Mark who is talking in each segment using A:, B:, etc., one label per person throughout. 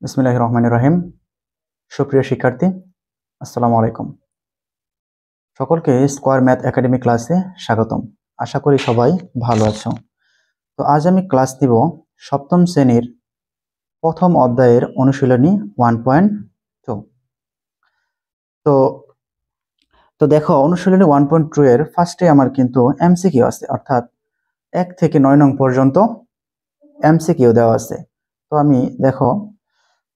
A: বিসমিল্লাহির রহমানির রহিম। সুপ্রিয় শিক্ষার্থী, আসসালামু আলাইকুম। সকলকে স্কয়ার ম্যাথ একাডেমি ক্লাসে স্বাগতম। আশা করি সবাই ভালো আছো। তো আজ আমি ক্লাস দিব সপ্তম শ্রেণীর প্রথম অধ্যায়ের অনুশীলনী 1.2। তো তো দেখো, অনুশীলনী 1.2 এর ফার্স্টে আমার কিন্তু এমসিকিউ আছে, অর্থাৎ 1 থেকে 9 নং পর্যন্ত এমসিকিউ দেওয়া আছে। তো আমি দেখো,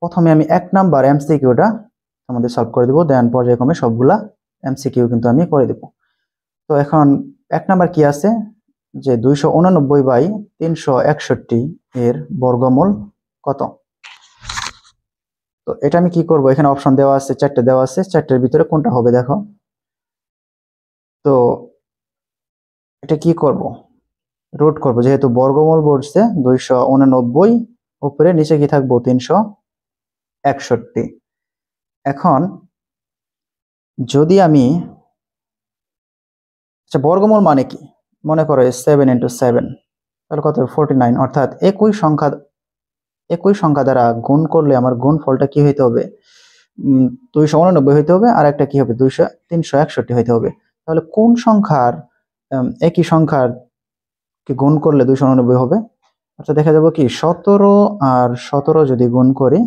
A: প্রথমে আমি 1 নাম্বার এমসিকিউটা আমাদের সলভ করে দেবো, দেন পর্যায়ক্রমে সবগুলা এমসিকিউ কিন্তু আমি করে দেব। তো এখন 1 নাম্বার কি আছে, যে 289/361 এর বর্গমূল কত। তো এটা আমি কি করব, এখানে অপশন দেওয়া আছে, 4টে দেওয়া আছে, 4টের ভিতরে কোনটা হবে দেখো। তো এটা কি করব, রুট করব, যেহেতু বর্গমূল বলছে 289, উপরে নিচে কি থাকবো 361। এখন যদি আমি, আচ্ছা বর্গমূল মানে কি, মনে করো 7 × 7, তাহলে কত 49, অর্থাৎ একই সংখ্যা দ্বারা গুণ করলে আমার গুণফলটা কি হইতে হবে, 289 হইতে হবে, আর একটা কি হবে 361 হইতে হবে। তাহলে কোন সংখ্যার একই সংখ্যার কি গুণ করলে 289 হবে, আচ্ছা দেখা যাবে কি 17 আর 17 যদি গুণ করি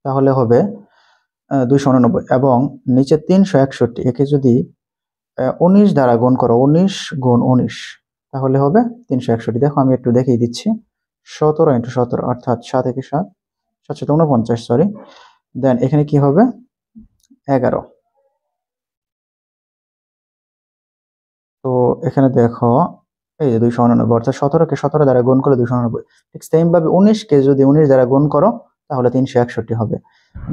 A: তাহলে হবে 289, এবং নিচে 361 একে যদি 19 দ্বারা গুণ করো, 19 গুণ 19, তাহলে হবে 361। দেখো আমি একটু দেখিয়ে দিচ্ছি, 17 × 17 অর্থাৎ 7 × 7 7 × 49, সরি, দেন এখানে কি হবে 11। তো এখানে দেখো এই যে 289, অর্থাৎ 17কে 17 দ্বারা গুণ করলে 289। ঠিক সেম ভাবে 19কে যদি 19 দ্বারা গুণ করো তাহলে 361 হবে।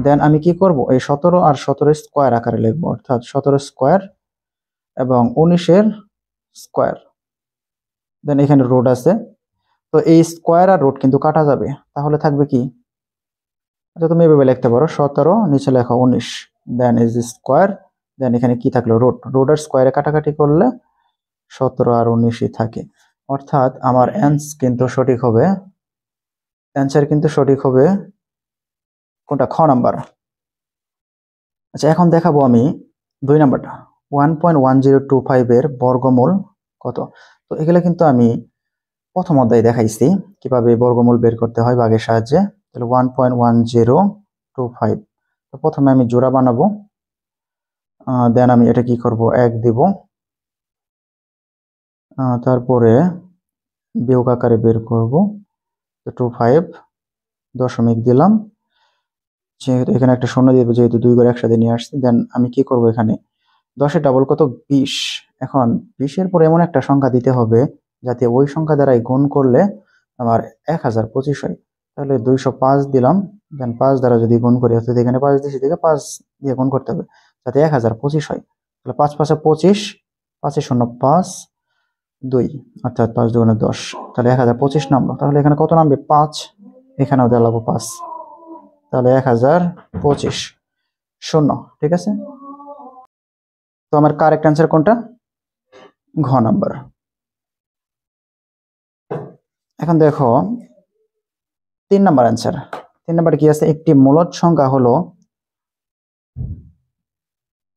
A: দেন আমি কি করব, এই 17 আর 17 স্কয়ার আকারে লিখবো, অর্থাৎ 17 স্কয়ার এবং 19-এর স্কয়ার, দেন এখানে রুট আছে। তো এই স্কয়ার আর রুট কিন্তু কাটা যাবে, তাহলে থাকবে কি, আচ্ছা তুমি এভাবে লিখতে পারো, 17 নিচে লেখো 19, দেন ইজ স্কয়ার, দেন এখানে কি থাকলো রুট, রুট আর স্কয়ারে কাটাকাটি করলে 17 আর 19ই থাকে। অর্থাৎ আমার অ্যান্সার কিন্তু সঠিক হবে কোনটা, খ নাম্বার। আচ্ছা এখন দেখাবো আমি 2 নাম্বারটা, 1.1025 এর বর্গমূল কত। তো এগুলো কিন্তু আমি প্রথম অধ্যায়ে দেখাইছি কিভাবে বর্গমূল বের করতে হয় ভাগের সাহায্যে। তাহলে 1.1025, তো প্রথমে আমি জোড়া বানাবো, দেন আমি এটা কি করব, 1 দিব, তারপরে বিয়োগ আকারে বের করব, 25 দশমিক দিলাম, যেহেতু এখানে একটা শূন্য দিয়ে, যেহেতু 2 ঘর একসাথে নিয়ে আসছি। দেন আমি কি করব, এখানে 10-এর ডাবল কত 20, এখন 20-এর পরে এমন একটা সংখ্যা দিতে হবে যাতে ওই সংখ্যা দ্বারাই গুণ করলে আমার 1025 হয়। তাহলে 205 দিলাম, দেন 5 দ্বারা যদি গুণ করি, অর্থাৎ এখানে 5 দিয়েছি, থেকে 5 দিয়ে গুণ করতে হবে যাতে 1025 হয়। তাহলে 5 5 25, 5 0 5 2, অর্থাৎ 5 2 10, তাহলে 1025 নামলো। তাহলে এখানে কত নামবে 5, এখানেও দেওয়া 5, তাহলে 1025 শূন্য। ঠিক আছে, তো আমার কারেক্ট অ্যান্সার কোনটা, ঘ নাম্বার। এখন দেখো 3 নাম্বার অ্যান্সার। 3 নাম্বার কি আছে, একটি মূলদ সংখ্যা হলো,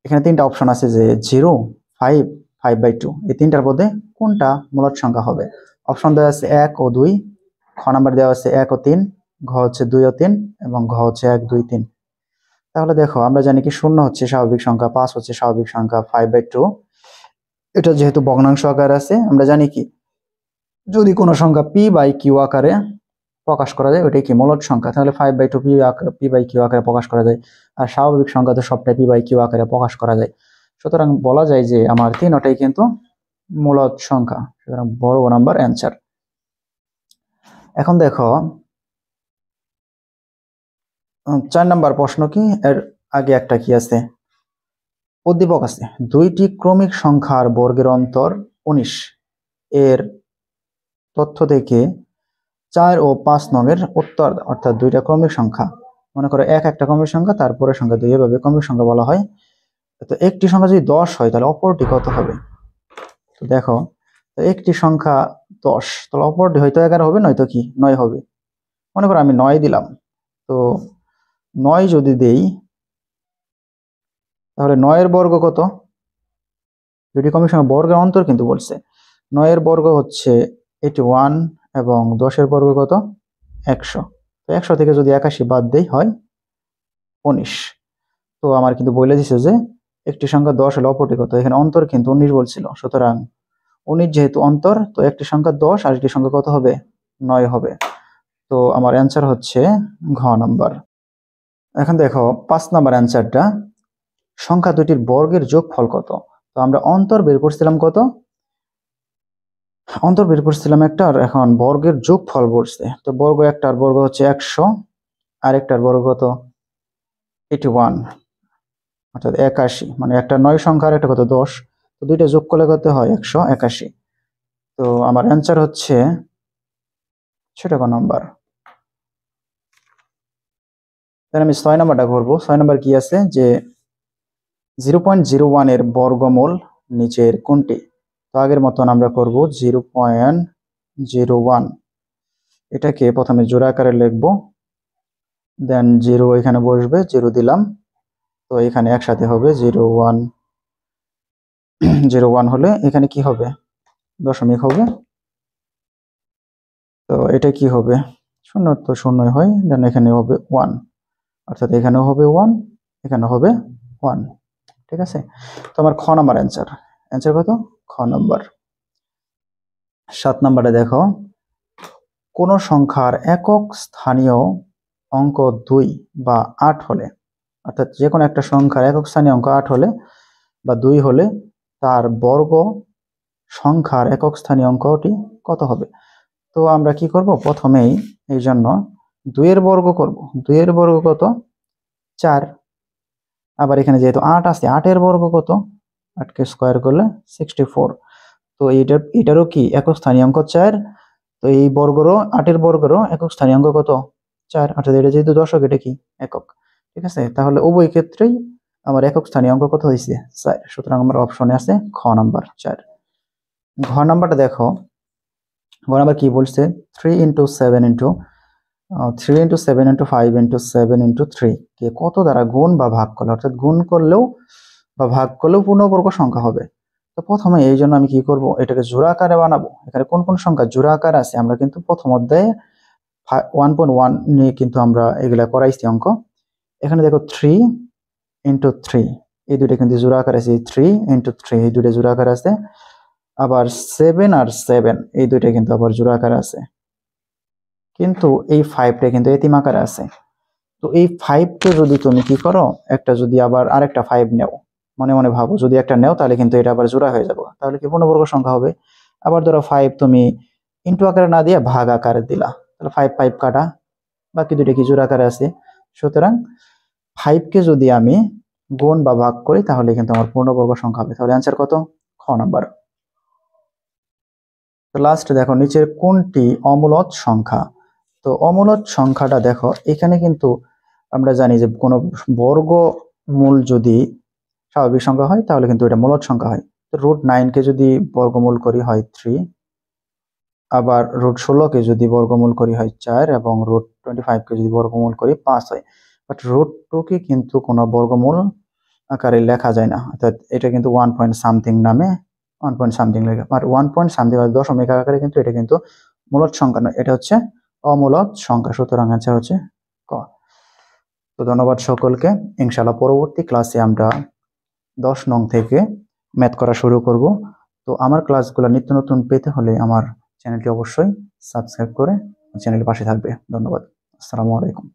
A: এখানে 3টা অপশন আছে, যে 0, 5, 5/2, এই 3টার মধ্যে কোনটা মূলদ সংখ্যা হবে। অপশন দেওয়া আছে 1 ও 2, খ নাম্বার দেওয়া আছে 1 ও 3, ঘ হচ্ছে 2 ও 3, এবং ঘ হচ্ছে 1 2 3। তাহলে দেখো আমরা জানি কি 0 হচ্ছে স্বাভাবিক সংখ্যা, 5 হচ্ছে স্বাভাবিক সংখ্যা, 5/2 এটা যেহেতু ভগ্নাংশ আকারে আছে, আমরা জানি কি যদি কোনো সংখ্যা p/q আকারে প্রকাশ করা যায় ওইটাই কি মূলদ সংখ্যা, তাহলে 5/2 p/q আকারে প্রকাশ করা যায়। আর স্বাভাবিক সংখ্যা তো সবটাই p/q আকারে প্রকাশ করা যায়। সুতরাং বলা যায় যে আমার 3টাই কিন্তু মূলদ সংখ্যা, সুতরাং বড় নাম্বার অ্যান্সার। এখন দেখো 4 নাম্বার প্রশ্ন কি, এর আগে একটা কি আছে, উদ্দীপক আছে, 2টি ক্রমিক সংখ্যার বর্গের অন্তর 19 এর তথ্য থেকে 4 ও 5 নংয়ের উত্তর, অর্থাৎ 2টা ক্রমিক সংখ্যা, মনে করো একটা ক্রমিক সংখ্যা, তারপরে সংখ্যা 2, এভাবে ক্রমিক সংখ্যা বলা হয়। তো একটি সংখ্যা যদি 10 হয় তাহলে অপরটি কত হবে। তো দেখো, একটি সংখ্যা 10, তাহলে অপরটি হয়তো 11 হবে, নয়তো কি 9 হবে। মনে করো আমি 9 দিলাম, তো 9 যদি দেই তাহলে 9 এর বর্গ কত? দুটি কমির সঙ্গে বর্গের অন্তর কিন্তু বলছে। 9 এর বর্গ হচ্ছে 81 এবং 10 এর বর্গ কত? 100। তো 100 থেকে যদি 81 বাদ দেই হয় 19। তো আমার কিন্তু বলে দিছে যে একটি সংখ্যা 10 হলে অপরটি কত। এখানে অন্তর কিন্তু 19 বলছিল, সুতরাং 19 যেহেতু অন্তর, তো একটি সংখ্যা 10 আর একটি সংখ্যা কত হবে? 9 হবে। তো আমার অ্যান্সার হচ্ছে ঘ নাম্বার। এখন দেখো 5 নাম্বার অ্যান্সারটা, সংখ্যা দুটির বর্গের যোগফল কত? তো আমরা অন্তর বের করছিলাম কত? অন্তর বের করছিলাম একটা, আর এখন বর্গের যোগফল বলছে। তো বর্গ একটার বর্গ হচ্ছে 100, আর একটার বর্গ কত? 81, অর্থাৎ 81। মানে একটা 9 সংখ্যা আর একটা কত? 10। তো দুইটা যোগ করলে কত হয়? 181। তো আমার অ্যান্সার হচ্ছে সেটা ক নাম্বার। তাহলে আমি 6 নাম্বারটা করবো। 6 নাম্বার কি আছে যে 0.01 এর বর্গমূল নিচের কোনটি? তো আগের মতন আমরা করব 0.01। এটাকে প্রথমে জোড়া আকারে লিখবো, দেন 0 এখানে বসবে, 0 দিলাম। তো এখানে একসাথে হবে 01। 01 হলে এখানে কি হবে? দশমিক হবে। তো এটা কি হবে? শূন্য, তো শূন্যই হয়। দেন এখানে হবে 1, অর্থাৎ এখানেও হবে 1, এখানে হবে 1। ঠিক আছে। তো আমার খ নাম্বার অ্যান্সার। অ্যান্সার কত? খ নাম্বার। 7 নাম্বারে দেখো, কোন সংখ্যার একক স্থানীয় অঙ্ক 2 বা 8 হলে, অর্থাৎ যে কোনো একটা সংখ্যার একক স্থানীয় অঙ্ক 8 হলে বা 2 হলে তার বর্গ সংখ্যার একক স্থানীয় অঙ্কটি কত হবে? তো আমরা কি করব? প্রথমেই এই জন্য 2 এর বর্গ করব। 2 এর বর্গ কত? 4। আবার এখানে যেহেতু 8 আছে, 8 এর বর্গ কত? 8 কে স্কয়ার করলে 64। তো এটারও কি একক স্থানীয় অঙ্ক 4। তো এই বর্গেরও 8 এর বর্গেরও একক স্থানীয় অঙ্ক কত? 4। অর্থাৎ এটা যেহেতু দশক, এটা কি একক। ঠিক আছে। তাহলে উভয় ক্ষেত্রেই আমার একক স্থানীয় অঙ্ক কত হয়েছে? 4। সুতরাং আমার অপশনে আছে খ নাম্বার 4। ঘ নাম্বারটা দেখো, ঘ নাম্বার কি বলছে? 3 × 7 × 5 × 7 × 3 কে কত দ্বারা গুণ বা ভাগ করলে, অর্থাৎ গুণ করলেও বা ভাগ করলেও পূর্ণবর্গ সংখ্যা হবে। তো প্রথমে এই জন্য আমি কি করব? এটাকে জোড়া আকারে বানাবো। এখানে কোন কোন সংখ্যা জোড়া আকার আছে আমরা কিন্তু প্রথম অধ্যায়ে 1.1 নিয়ে কিন্তু আমরা এগুলা করাইছি অঙ্ক। এখানে দেখো 3 × 3, এই দুটো কিন্তু জোড়া আকার আছে। 3 × 3 এই দুটো জোড়া আকার আছে। আবার 7 আর 7 এই দুটো কিন্তু আবার জোড়া আকার আছে। কিন্তু এই 5টা কিন্তু এতিম আকারে আছে। তো এই 5কে যদি তুমি কি করো, একটা যদি আবার আরেকটা 5 নেও, মনে মনে ভাবো যদি একটা নেও তাহলে কিন্তু এটা আবার জোড়া হয়ে যাবে, তাহলে কি পূর্ণবর্গ সংখ্যা হবে। আবার ধরো 5 তুমি ইনটু আকারে না দিয়ে ভাগ আকারে দিলা, তাহলে 5 5 কাটা, বাকি দুটো কি জোড়া আকারে আছে। সুতরাং 5কে যদি আমি গুণ বা ভাগ করি তাহলে কিন্তু আমার পূর্ণবর্গ সংখ্যা হবে। তাহলে অ্যান্সার কত? খ নাম্বার। তো লাস্ট দেখো, নিচের কোনটি অমূলদ সংখ্যা? তো অমূলদ সংখ্যাটা দেখো, এখানে কিন্তু আমরা জানি যে কোনো বর্গমূল যদি স্বাভাবিক সংখ্যা হয় তাহলে কিন্তু এটা মূলদ সংখ্যা হয়। তো √9 কে যদি বর্গমূল করি হয় 3, আবার √16 কে যদি বর্গমূল করি হয় 4, এবং √25 কে যদি বর্গমূল করি 5 হয়। বাট √2 কে কিন্তু কোনো বর্গমূল আকারে লেখা যায় না, অর্থাৎ এটা কিন্তু 1 পয়েন্ট সামথিং নামে 1 পয়েন্ট সামথিং লেখা, আর 1 পয়েন্ট সামথিং দশমিক আকারে কিন্তু এটা কিন্তু মূলদ সংখ্যা নয়, এটা হচ্ছে অমূলদ সংখ্যা। সুতরাং অ্যান্সার হচ্ছে ক। তো ধন্যবাদ সকলকে। ইনশাআল্লাহ পরবর্তী ক্লাসে আমরা 10 নং থেকে ম্যাথ করা শুরু করব। তো আমার ক্লাসগুলো নিত্য নতুন পেতে হলে আমার চ্যানেলটি অবশ্যই সাবস্ক্রাইব করে চ্যানেলের পাশে থাকবে। ধন্যবাদ। আসসালামু আলাইকুম।